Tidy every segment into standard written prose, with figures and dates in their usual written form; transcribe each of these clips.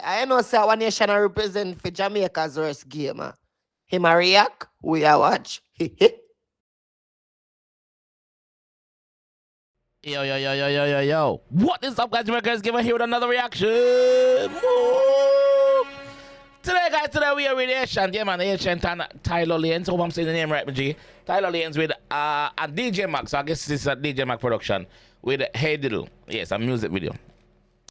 I know say one nation I represent for Jamaica's worst game. Him a react, we a watch. Yo, yo, yo, yo, yo, yo, yo. What is up, guys? JAMAICA'S giving here with another reaction. Woo! Today, guys, we are with Ayetian. Yeah, man, Ayetian Tielo Lanez. Hope I'm saying the name right, G. Tielo Lanez with a DJ Mac. So I guess this is a DJ Mac production with Hey Diddle. Yes, a music video.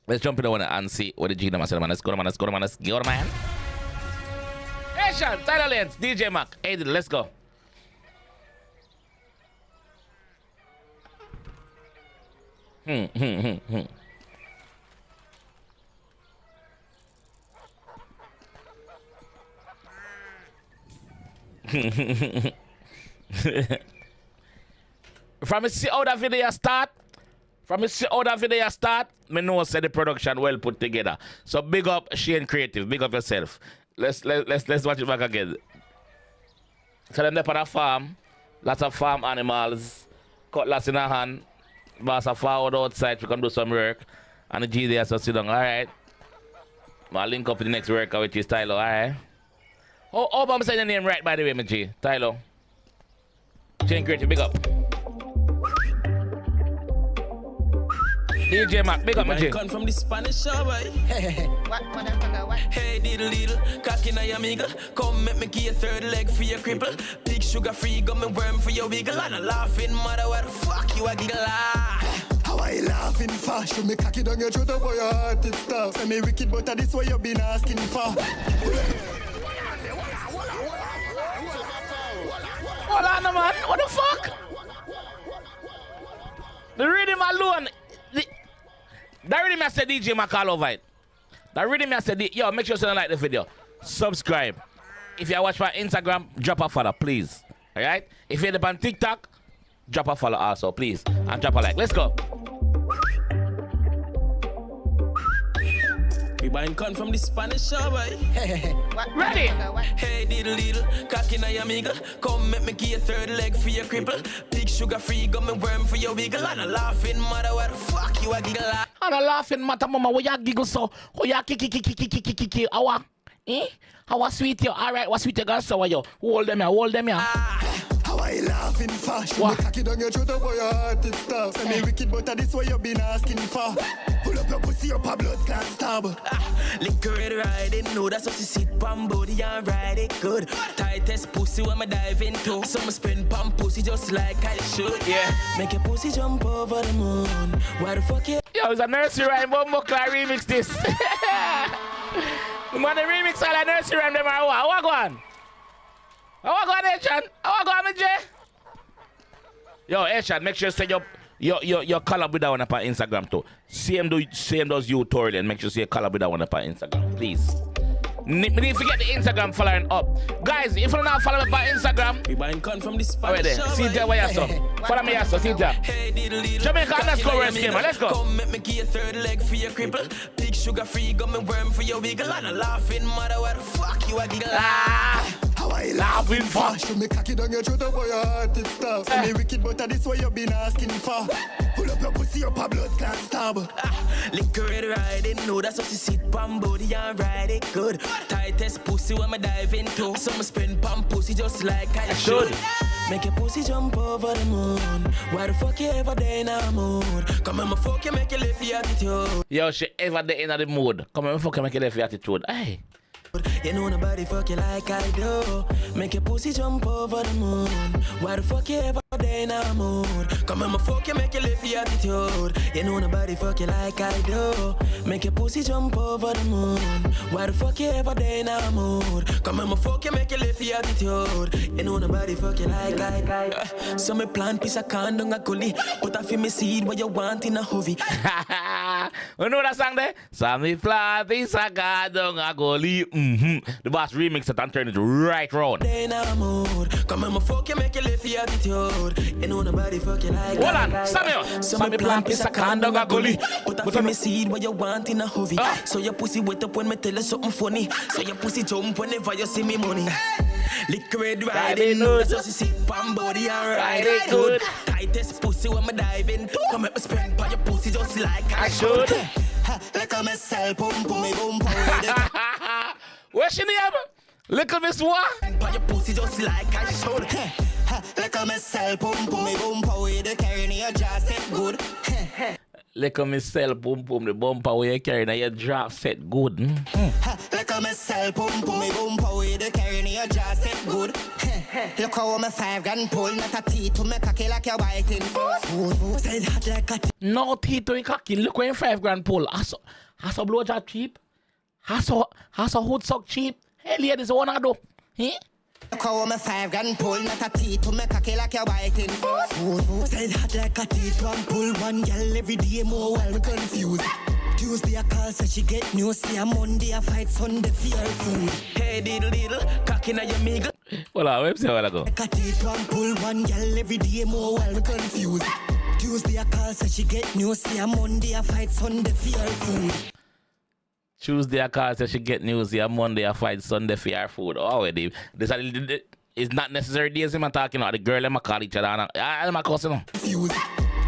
Let's jump in the one and see what the G man said, man. Let's go, man. Let's go, man. Let's go, man. Ayetian, Tielo Lanez, DJ Mac, Hey Diddle. Let's go. From me see how that video start, me know say the production well put together. So big up Shane Creative, big up yourself. Let's watch it back again. So them there on a farm, lots of farm animals, cutlass in a hand. Boss are forward outside, we can do some work. And the G there, so sit down, alright. I'll link up with the next worker, which is Tielo, alright. Oh, I'm saying the name right, by the way, my G. Tielo. Shane Creative, big up. DJ Mac, big up, my G. Come from the Spanish show, boy. What? Hey, diddle, cocky na your meagle. Come make me give you third leg for your cripple. Big sugar free, gummy worm for your wiggle. And a laughing mother, what the fuck you a giggle? How are you laughing for? Show me cocky down your throat, boy, your heart is stuff. Say me wicked, but this what you been asking for. Hold on, man. What the fuck? The rhythm alone. That rhythm I said DJ Mac all over it. That rhythm I said, yo, make sure you like the video. Subscribe. If you watch my Instagram, drop a follow, please. Alright? If you're on TikTok, drop a follow also, please. And drop a like. Let's go. We buying corn from the Spanish show, boy. What? Ready? Hey, diddle, cocky na your meagle. Come make me give you third leg for your cripple. Big sugar free, gummy worm for your wiggle. And a laughing mother, what the fuck you a giggle? And a laughing matter, mama, why you giggle so? Why you kiki, awa? Eh? How sweet you? Alright, what sweet you gonna show you? Hold them here. How are you laughing for? Show me cocky down your throat, boy, your heart is stuff. Say me wicked, but this what you been asking for. Pull up your pussy up a blood clot stab. Liquor it riding, know that's what she sit pan body and ride it good. Tightest pussy when me dive into. So me spin pan pussy just like I should. Yeah, make your pussy jump over the moon. Why the fuck you? Yo, it's a nursery rhyme, Bumbo Clyde remix this. Man, the remix all a nursery rhyme, them are what? How I go on? Ayetian? How I go on, my J? Yo, Ayetian, make sure you say your collab with that one up on Instagram too. Same does you, Torian. Make sure you say collab with that one up on Instagram, please. Me need to get the Instagram following up. Guys, if you're not following me on Instagram, We buying corn from the alright Spanish there. show, See boy. there where you so. Follow me so. See there. Hey, diddle, Jamaica cocky underscore na your worst gamer. meagle. Let's go. Come make me give you third leg for your cripple. Big sugar free, gummy worm for your wiggle. And a laughing mother, what the fuck you a giggle? How are you laughing for? Show me cocky down your throat, boy, your heart is stuff. Say me wicked, but this what you been asking for. Pull up your pussy up a blood clot stab. Liquor it riding, know that's what she sit pan body and ride it good. Tightest pussy when me dive into. So me spin pan pussy just like I should. Make your pussy jump over the moon. Why the fuck you ever there in a mood? Come on, my fuck you make you lift your attitude. Yo, she ever there in the mood. Come on, fuck you, make you left your attitude. Hey. You know nobody fuck you like I do. Make your pussy jump over the moon. Why the fuck you ever there in a mood? Come on, my fuck you, make you lift your attitude. You know nobody fuck you like I do. Make your pussy jump over the moon. Why the fuck you ever there in a mood? Come on, my fuck you, make you lift your attitude. You know nobody fuck you like I. So me plant piece of corn down a gully. Put a for me seed what you want in a hovey. You know that song there? Sammy fly, this I got down a gully. The boss remix it and turn it right round. Come on, my fuck you, make you lift your attitude. You know nobody fuck you like Hold on, Samuel. Sammy plant piece of corn down a gully. Put a for me seed what you want in a hovey. So your pussy wet up when me tell you something funny. So your pussy jump whenever you see me money. Liquor red riding, that's how she sit pan body and ride it good. Tightest pussy when me dive in. Come make me spend by your pussy just like I should. Like a myself, boom, boom, me boom, power. Where's she name? Little Miss what? But your pussy just like I showed. Like a myself, boom, boom, me boom, power. The carrying your jaw set good. Like a myself, boom, boom, the bumper where you carry now your drop set good. Like a myself, boom, boom, me boom, power. The carrying your jaw set good. Look how my 5 grand pull, not a teeth to make cocky like you're biting. Said hot like a No teeth to your cocky. Look where 5 grand pull. Has a blowjob cheap? Has a hood sock cheap? Hey, ladies, what I do? Eh? Look how my 5 grand pull, not a teeth to make cocky like you're biting. Said hot like a teeth, one pull, one girl every day more while me confused. Tuesday I call, so she get news. See, Monday I fight, Sunday fear food. Hey, diddle, diddle, cocky na your meagle. Hold on, wait a while ago. Like a teeth, one pull, one girl every day more while me confused. Tuesday I call, so she get news. See, Monday I fight, Sunday fear food. Tuesday I call, so she get news. Yeah, Monday I fight, Sunday for your food. Oh, this is not necessary days I'm talking about. The girl and I call each other. I'm a cousin.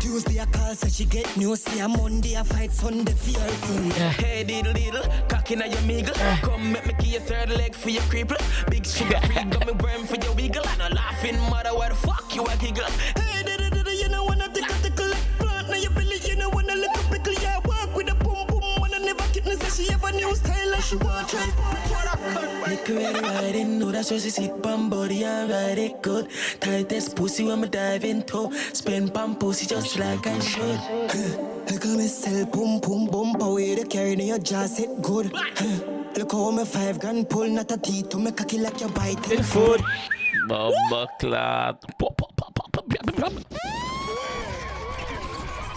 Tuesday I call, so she get news. See, Monday I fight, Sunday fear food. Hey, diddle, diddle, cocky na your meagle. Come make me give you 3rd leg for your creeple. Big sugar free gummy worm for your wiggle. And a laughing mother, where the fuck you a giggle? Hey, diddle, diddle, you know when I take a tickle like plant. Now your belly, you know when I look a pickle. Yeah, walk with a boom boom. When I never get no say she have a new style and she want try. Make her ready riding, know that's what she sit bum body and ride it good. Tightest pussy when me dive into. Spin bum pussy just like I should. Look how me sell boom boom boom power. The carrying your jaw set good. Look how me 5 grand pull, not a teeth to make cocky like you're biting food. Bumba clot.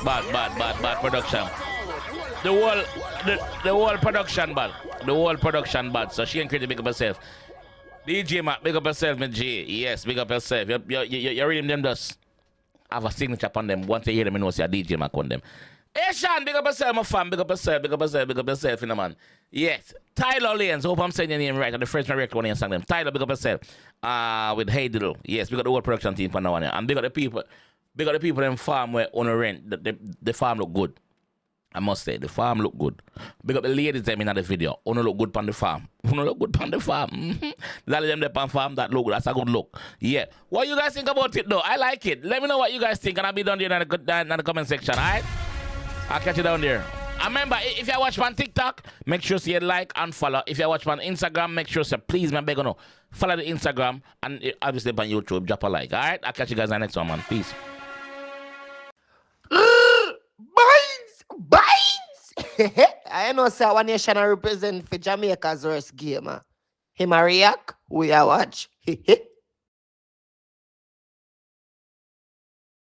Bad production. The whole production bad. The whole production bad. So she ain't creative, big up herself. DJ Mac, big up herself, my G. Yes, big up herself. You're reading them just have a signature upon them. Once you hear them, you know see a DJ Mac on them. Hey Sean, big up yourself, my fam. Big up yourself, big up yourself, big up yourself, you know, man. Yes. Tielo Lanez. Hope I'm saying your name right. And the first my record when you sang them. Tielo, big up yourself. With Hey Diddle. Yes, we got the whole production team for now on here. And big up the people. Big up the people in farm where on the rent. The farm look good. I must say, the farm look good. Big up the ladies them in the video. Uno look good on the farm. Uno look good on the farm. That them on farm that look. That's a good look. Yeah. What you guys think about it though? I like it. Let me know what you guys think and I'll be down there in the comment section, alright? I'll catch you down there. And remember, if you watch on TikTok, make sure you like and follow. If you watch on Instagram, make sure you please, man, beg no, follow the Instagram and obviously on YouTube, drop a like. Alright? I'll catch you guys in the next one, man. Peace. Binds! I know, sir, one nation I represent for Jamaica's worst game. Him a react, we a watch.